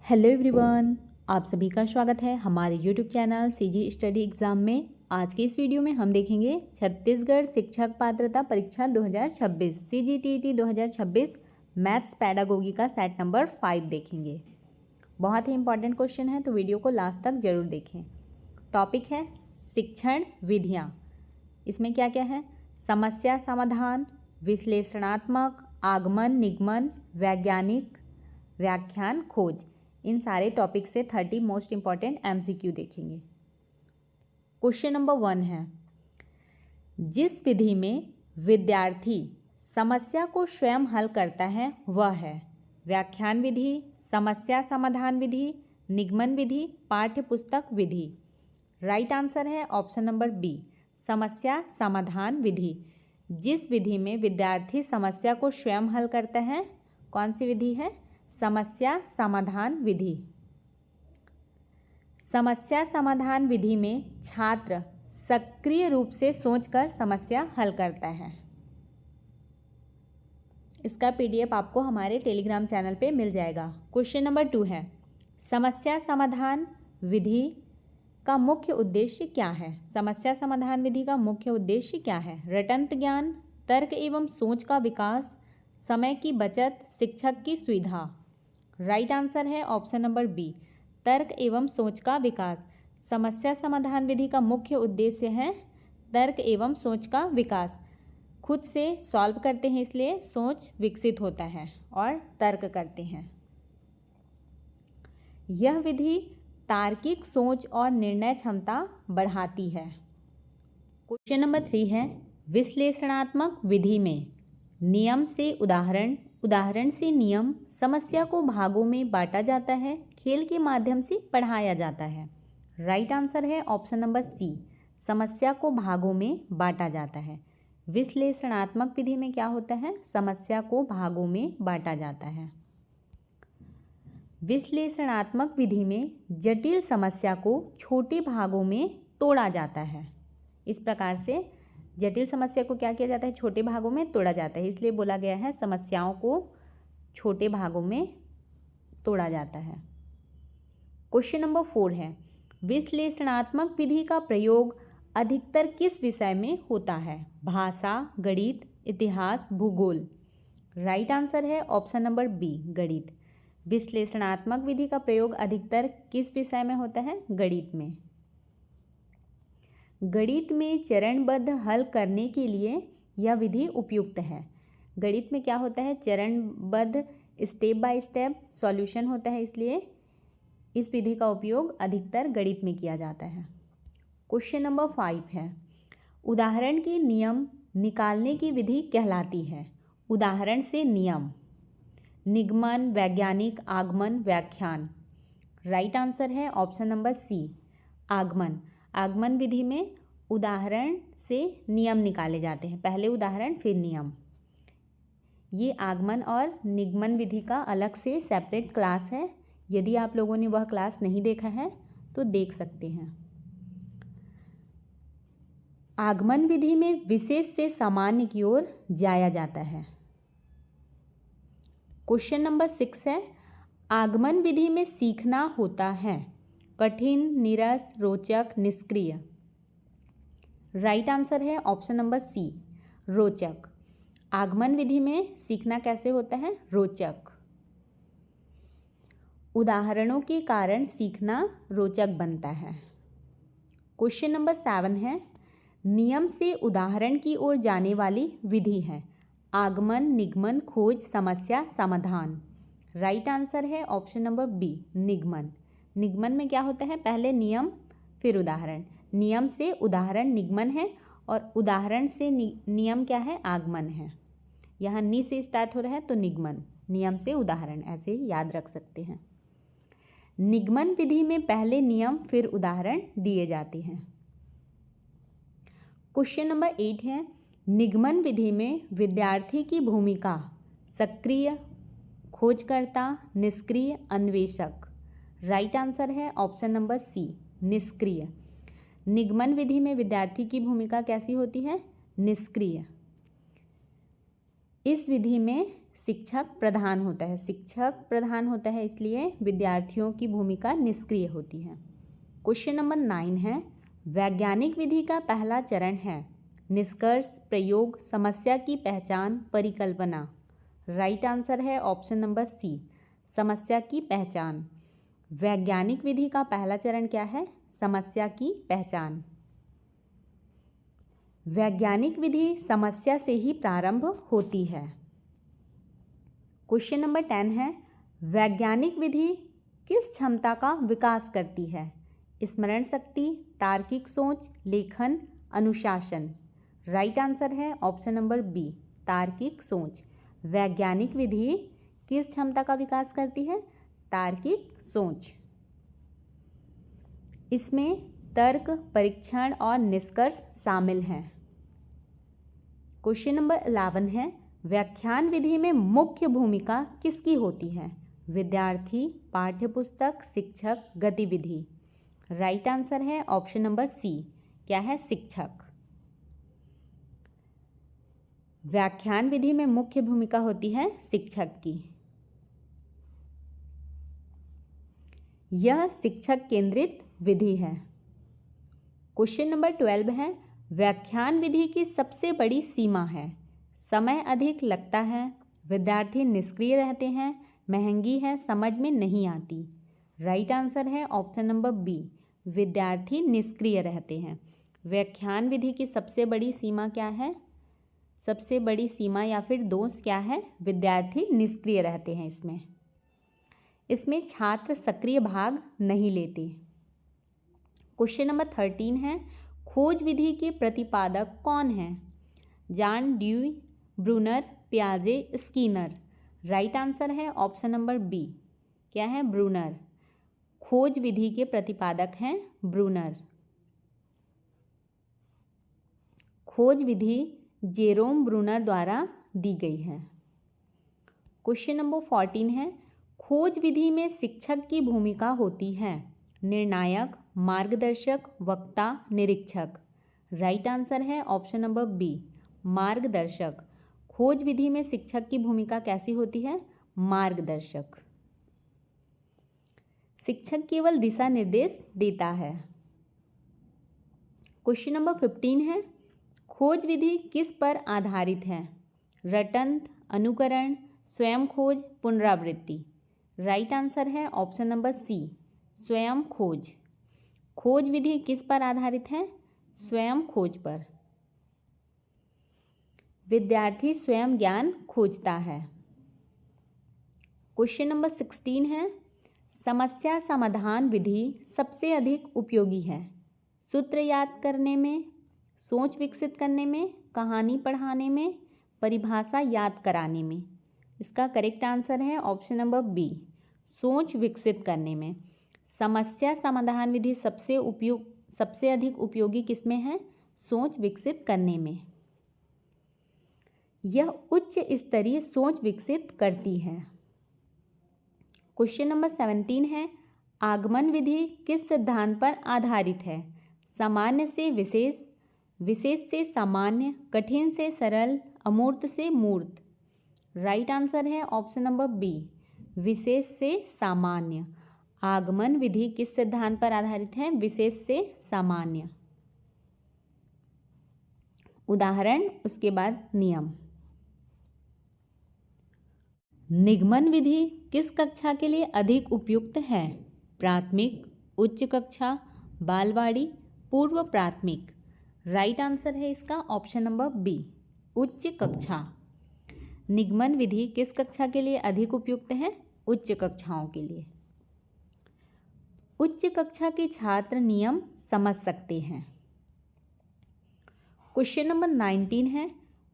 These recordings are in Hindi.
हेलो एवरीवन, आप सभी का स्वागत है हमारे YouTube channel CG study exam में। आज के इस वीडियो में हम देखेंगे छत्तीसगढ़ शिक्षक पात्रता परीक्षा 2026 CGTT 2026 मैथ्स पैडागोगी का सेट नंबर 5 देखेंगे। बहुत ही इंपॉर्टेंट क्वेश्चन है, तो वीडियो को लास्ट तक जरूर देखें। टॉपिक है शिक्षण विधियाँ। इसमें क्या क्या है? समस्या समाधान, विश्लेषणात्मक, आगमन निगमन, वैज्ञानिक, व्याख्यान, खोज। इन सारे टॉपिक से 30 मोस्ट इंपॉर्टेंट MCQ देखेंगे। क्वेश्चन नंबर 1 है, जिस विधि में विद्यार्थी समस्या को स्वयं हल करता है वह है व्याख्यान विधि, समस्या समाधान विधि, निगमन विधि, पाठ्य पुस्तक विधि। राइट आंसर है ऑप्शन नंबर बी, समस्या समाधान विधि। जिस विधि में विद्यार्थी समस्या को स्वयं हल करता है, कौन सी विधि है? समस्या समाधान विधि। समस्या समाधान विधि में छात्र सक्रिय रूप से सोचकर समस्या हल करता है। इसका PDF आपको हमारे टेलीग्राम चैनल पे मिल जाएगा। क्वेश्चन नंबर 2 है, समस्या समाधान विधि का मुख्य उद्देश्य क्या है? समस्या समाधान विधि का मुख्य उद्देश्य क्या है? रटंत ज्ञान, तर्क एवं सोच का विकास, समय की बचत, शिक्षक की सुविधा। राइट आंसर है ऑप्शन नंबर बी, तर्क एवं सोच का विकास। समस्या समाधान विधि का मुख्य उद्देश्य है तर्क एवं सोच का विकास। खुद से सॉल्व करते हैं, इसलिए सोच विकसित होता है और तर्क करते हैं। यह विधि तार्किक सोच और निर्णय क्षमता बढ़ाती है। क्वेश्चन नंबर 3 है, विश्लेषणात्मक विधि में नियम से उदाहरण, उदाहरण से नियम, समस्या को भागों में बांटा जाता है, खेल के माध्यम से पढ़ाया जाता है। राइट आंसर है ऑप्शन नंबर सी, समस्या को भागों में बांटा जाता है। विश्लेषणात्मक विधि में क्या होता है? समस्या को भागों में बांटा जाता है। विश्लेषणात्मक विधि में जटिल समस्या को छोटे भागों में तोड़ा जाता है। इस प्रकार से जटिल समस्या को क्या किया जाता है? छोटे भागों में तोड़ा जाता है, इसलिए बोला गया है समस्याओं को छोटे भागों में तोड़ा जाता है। क्वेश्चन नंबर 4 है, विश्लेषणात्मक विधि का प्रयोग अधिकतर किस विषय में होता है? भाषा, गणित, इतिहास, भूगोल। राइट आंसर है ऑप्शन नंबर बी, गणित। विश्लेषणात्मक विधि का प्रयोग अधिकतर किस विषय में होता है? गणित में। गणित में चरणबद्ध हल करने के लिए यह विधि उपयुक्त है। गणित में क्या होता है? चरणबद्ध, स्टेप बाय स्टेप सॉल्यूशन होता है, इसलिए इस विधि का उपयोग अधिकतर गणित में किया जाता है। क्वेश्चन नंबर 5 है, उदाहरण के नियम निकालने की विधि कहलाती है। उदाहरण से नियम, निगमन, वैज्ञानिक, आगमन, व्याख्यान। राइट आंसर है ऑप्शन नंबर सी, आगमन। आगमन विधि में उदाहरण से नियम निकाले जाते हैं, पहले उदाहरण फिर नियम। ये आगमन और निगमन विधि का अलग से सेपरेट क्लास है। यदि आप लोगों ने वह क्लास नहीं देखा है तो देख सकते हैं। आगमन विधि में विशेष से सामान्य की ओर जाया जाता है। क्वेश्चन नंबर 6 है, आगमन विधि में सीखना होता है कठिन, नीरस, रोचक, निष्क्रिय। राइट आंसर है ऑप्शन नंबर सी, रोचक। आगमन विधि में सीखना कैसे होता है? रोचक। उदाहरणों के कारण सीखना रोचक बनता है। क्वेश्चन नंबर 7 है, नियम से उदाहरण की ओर जाने वाली विधि है आगमन, निगमन, खोज, समस्या, समाधान। राइट आंसर है ऑप्शन नंबर बी, निगमन। निगमन में क्या होता है? पहले नियम फिर उदाहरण। नियम से उदाहरण निगमन है और उदाहरण से नियम क्या है? आगमन है। यहाँ नि से स्टार्ट हो रहा है तो निगमन, नियम से उदाहरण, ऐसे ही याद रख सकते हैं। निगमन विधि में पहले नियम फिर उदाहरण दिए जाते हैं। क्वेश्चन नंबर 8 है, निगमन विधि में विद्यार्थी की भूमिका सक्रिय, खोजकर्ता, निष्क्रिय, अन्वेषक। राइट आंसर है ऑप्शन नंबर सी, निष्क्रिय। निगमन विधि में विद्यार्थी की भूमिका कैसी होती है? निष्क्रिय। इस विधि में शिक्षक प्रधान होता है। शिक्षक प्रधान होता है, इसलिए विद्यार्थियों की भूमिका निष्क्रिय होती है। क्वेश्चन नंबर 9 है, वैज्ञानिक विधि का पहला चरण है निष्कर्ष, प्रयोग, समस्या की पहचान, परिकल्पना। राइट आंसर है ऑप्शन नंबर सी, समस्या की पहचान। वैज्ञानिक विधि का पहला चरण क्या है? समस्या की पहचान। वैज्ञानिक विधि समस्या से ही प्रारंभ होती है। क्वेश्चन नंबर 10 है, वैज्ञानिक विधि किस क्षमता का विकास करती है? स्मरण शक्ति, तार्किक सोच, लेखन, अनुशासन। राइट आंसर है ऑप्शन नंबर बी, तार्किक सोच। वैज्ञानिक विधि किस क्षमता का विकास करती है? तार्किक सोच। इसमें तर्क, परीक्षण और निष्कर्ष शामिल हैं। क्वेश्चन नंबर 11 है, व्याख्यान विधि में मुख्य भूमिका किसकी होती है? विद्यार्थी, पाठ्यपुस्तक, शिक्षक, गतिविधि। राइट आंसर है ऑप्शन नंबर सी, क्या है? शिक्षक। व्याख्यान विधि में मुख्य भूमिका होती है शिक्षक की। यह शिक्षक केंद्रित विधि है। क्वेश्चन नंबर 12 है, व्याख्यान विधि की सबसे बड़ी सीमा है? समय अधिक लगता है, विद्यार्थी निष्क्रिय रहते हैं, महंगी है, समझ में नहीं आती। राइट आंसर है ऑप्शन नंबर बी, विद्यार्थी निष्क्रिय रहते हैं। व्याख्यान विधि की सबसे बड़ी सीमा क्या है? सबसे बड़ी सीमा या फिर दोष क्या है? विद्यार्थी निष्क्रिय रहते हैं। इसमें छात्र सक्रिय भाग नहीं लेते। क्वेश्चन नंबर 13 है, खोज विधि के प्रतिपादक कौन हैं? जॉन ड्यूई, ब्रूनर, पियाजे, स्किनर। राइट आंसर है ऑप्शन नंबर बी, क्या है? ब्रूनर। खोज विधि के प्रतिपादक हैं ब्रूनर। खोज विधि जेरोम ब्रूनर द्वारा दी गई है। क्वेश्चन नंबर 14 है, खोज विधि में शिक्षक की भूमिका होती है? निर्णायक, मार्गदर्शक, वक्ता, निरीक्षक। राइट आंसर है ऑप्शन नंबर बी, मार्गदर्शक। खोज विधि में शिक्षक की भूमिका कैसी होती है? मार्गदर्शक। शिक्षक केवल दिशा निर्देश देता है। क्वेश्चन नंबर 15 है, खोज विधि किस पर आधारित है? रटंत, अनुकरण, स्वयं खोज, पुनरावृत्ति। राइट आंसर है ऑप्शन नंबर सी, स्वयं खोज। खोज विधि किस पर आधारित है? स्वयं खोज पर। विद्यार्थी स्वयं ज्ञान खोजता है। क्वेश्चन नंबर 16 है, समस्या समाधान विधि सबसे अधिक उपयोगी है? सूत्र याद करने में, सोच विकसित करने में, कहानी पढ़ाने में, परिभाषा याद कराने में। इसका करेक्ट आंसर है ऑप्शन नंबर बी, सोच विकसित करने में। समस्या समाधान विधि सबसे अधिक उपयोगी किसमें है? सोच विकसित करने में। यह उच्च स्तरीय सोच विकसित करती है। क्वेश्चन नंबर 17 है, आगमन विधि किस सिद्धांत पर आधारित है? सामान्य से विशेष, विशेष से सामान्य, कठिन से सरल, अमूर्त से मूर्त। राइट आंसर है ऑप्शन नंबर बी, विशेष से सामान्य। आगमन विधि किस सिद्धांत पर आधारित है? विशेष से सामान्य। उदाहरण, उसके बाद नियम। निगमन विधि किस कक्षा के लिए अधिक उपयुक्त है? प्राथमिक, उच्च कक्षा, बालवाड़ी, पूर्व प्राथमिक। राइट आंसर है इसका ऑप्शन नंबर बी, उच्च कक्षा। निगमन विधि किस कक्षा के लिए अधिक उपयुक्त है? उच्च कक्षाओं के लिए। उच्च कक्षा के छात्र नियम समझ सकते हैं। क्वेश्चन नंबर 19 है,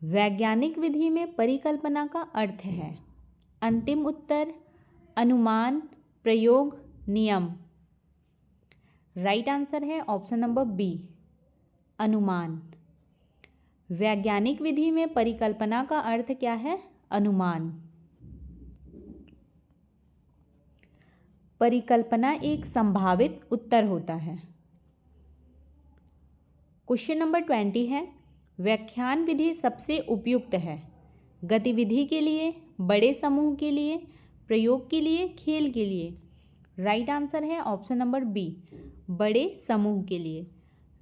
वैज्ञानिक विधि में परिकल्पना का अर्थ है? अंतिम उत्तर, अनुमान, प्रयोग, नियम। राइट आंसर है ऑप्शन नंबर बी, अनुमान। वैज्ञानिक विधि में परिकल्पना का अर्थ क्या है? अनुमान। परिकल्पना एक संभावित उत्तर होता है। क्वेश्चन नंबर 20 है, व्याख्यान विधि सबसे उपयुक्त है? गतिविधि के लिए, बड़े समूह के लिए, प्रयोग के लिए, खेल के लिए। राइट आंसर है ऑप्शन नंबर बी, बड़े समूह के लिए।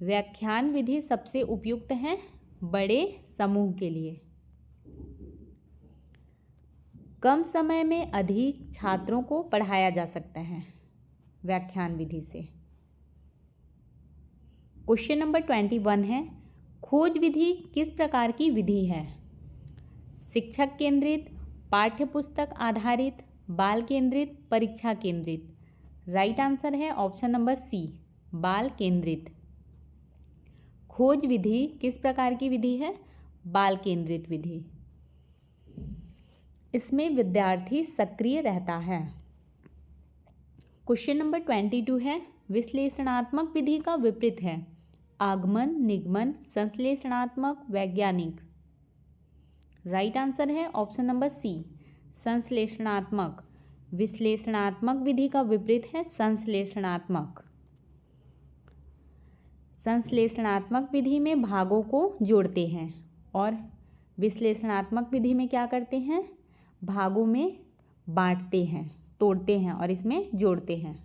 व्याख्यान विधि सबसे उपयुक्त है बड़े समूह के लिए। कम समय में अधिक छात्रों को पढ़ाया जा सकता है व्याख्यान विधि से। क्वेश्चन नंबर 21 है, खोज विधि किस प्रकार की विधि है? शिक्षक केंद्रित, पाठ्य पुस्तक आधारित, बाल केंद्रित, परीक्षा केंद्रित। राइट आंसर है ऑप्शन नंबर सी, बाल केंद्रित। खोज विधि किस प्रकार की विधि है? बाल केंद्रित विधि। इसमें विद्यार्थी सक्रिय रहता है। क्वेश्चन नंबर 22 है, विश्लेषणात्मक विधि का विपरीत है? आगमन, निगमन, संश्लेषणात्मक, वैज्ञानिक। राइट आंसर है ऑप्शन नंबर सी, संश्लेषणात्मक। विश्लेषणात्मक विधि का विपरीत है संश्लेषणात्मक। संश्लेषणात्मक विधि में भागों को जोड़ते हैं और विश्लेषणात्मक विधि में क्या करते हैं? भागों में बांटते हैं, तोड़ते हैं और इसमें जोड़ते हैं।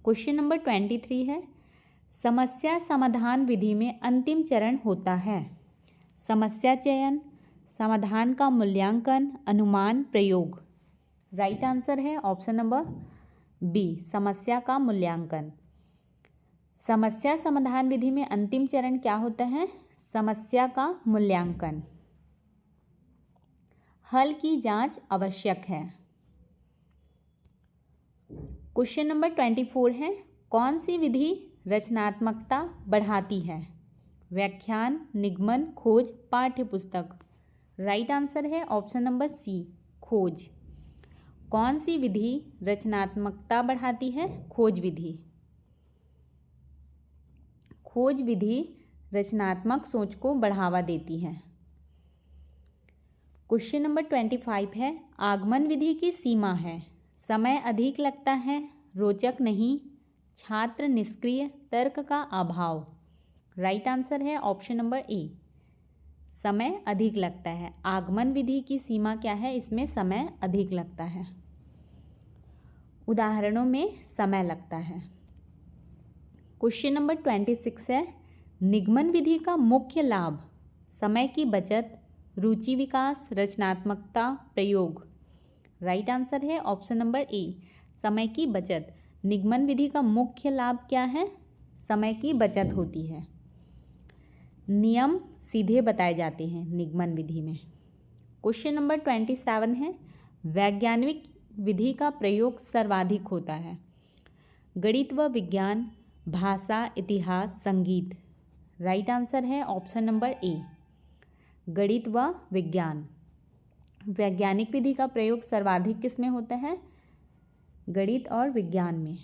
क्वेश्चन नंबर 23 है, समस्या समाधान विधि में अंतिम चरण होता है? समस्या चयन, समाधान का मूल्यांकन, अनुमान, प्रयोग। राइट आंसर है ऑप्शन नंबर बी, समस्या का मूल्यांकन। समस्या समाधान विधि में अंतिम चरण क्या होता है? समस्या का मूल्यांकन। हल की जांच आवश्यक है। क्वेश्चन नंबर 24 है, कौन सी विधि रचनात्मकता बढ़ाती है? व्याख्यान, निगमन, खोज, पाठ्य पुस्तक। राइट आंसर है ऑप्शन नंबर सी, खोज। कौन सी विधि रचनात्मकता बढ़ाती है? खोज विधि। खोज विधि रचनात्मक सोच को बढ़ावा देती है। क्वेश्चन नंबर 25 है, आगमन विधि की सीमा है? समय अधिक लगता है, रोचक नहीं, छात्र निष्क्रिय, तर्क का अभाव। राइट आंसर है ऑप्शन नंबर ए, समय अधिक लगता है। आगमन विधि की सीमा क्या है? इसमें समय अधिक लगता है। उदाहरणों में समय लगता है। क्वेश्चन नंबर 26 है, निगमन विधि का मुख्य लाभ? समय की बचत, रुचि विकास, रचनात्मकता, प्रयोग। राइट आंसर है ऑप्शन नंबर ए, समय की बचत। निगमन विधि का मुख्य लाभ क्या है? समय की बचत होती है। नियम सीधे बताए जाते हैं निगमन विधि में। क्वेश्चन नंबर 27 है, वैज्ञानिक विधि का प्रयोग सर्वाधिक होता है? गणित व विज्ञान, भाषा, इतिहास, संगीत। राइट आंसर है ऑप्शन नंबर ए, गणित व विज्ञान। वैज्ञानिक विधि का प्रयोग सर्वाधिक किस में होता है? गणित और विज्ञान में।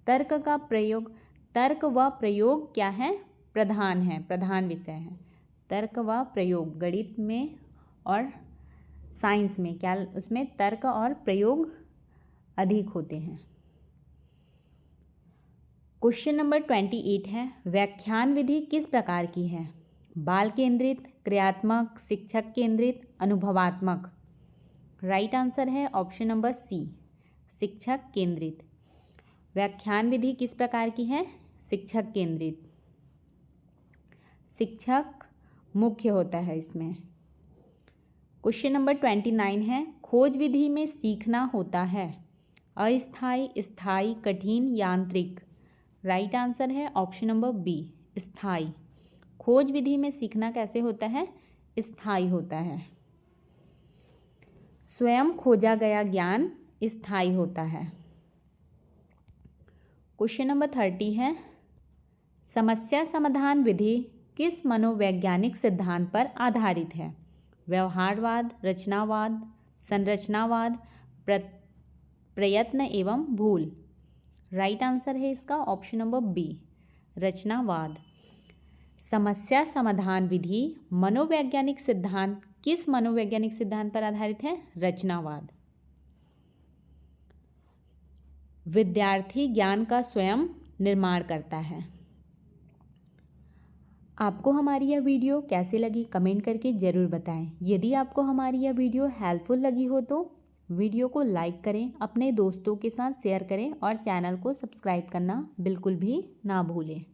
तर्क का प्रयोग, तर्क व प्रयोग क्या है? प्रधान है, प्रधान विषय है। तर्क व प्रयोग गणित में और साइंस में क्या, उसमें तर्क और प्रयोग अधिक होते हैं। क्वेश्चन नंबर 28 है, व्याख्यान विधि किस प्रकार की है? बाल केंद्रित, क्रियात्मक, शिक्षक केंद्रित, अनुभवात्मक। राइट आंसर है ऑप्शन नंबर सी, शिक्षक केंद्रित। व्याख्यान विधि किस प्रकार की है? शिक्षक केंद्रित। शिक्षक मुख्य होता है इसमें। क्वेश्चन नंबर 29 है, खोज विधि में सीखना होता है? अस्थायी, स्थायी, कठिन, यांत्रिक। राइट आंसर है ऑप्शन नंबर बी, स्थायी। खोज विधि में सीखना कैसे होता है? स्थायी होता है। स्वयं खोजा गया ज्ञान स्थायी होता है। क्वेश्चन नंबर 30 है, समस्या समाधान विधि किस मनोवैज्ञानिक सिद्धांत पर आधारित है? व्यवहारवाद, रचनावाद, संरचनावाद, प्रयत्न एवं भूल। राइट आंसर है इसका ऑप्शन नंबर बी, रचनावाद। समस्या समाधान विधि मनोवैज्ञानिक सिद्धांत किस मनोवैज्ञानिक सिद्धांत पर आधारित है? रचनावाद। विद्यार्थी ज्ञान का स्वयं निर्माण करता है। आपको हमारी यह वीडियो कैसे लगी कमेंट करके ज़रूर बताएं। यदि आपको हमारी यह वीडियो हेल्पफुल लगी हो तो वीडियो को लाइक करें, अपने दोस्तों के साथ शेयर करें और चैनल को सब्सक्राइब करना बिल्कुल भी ना भूलें।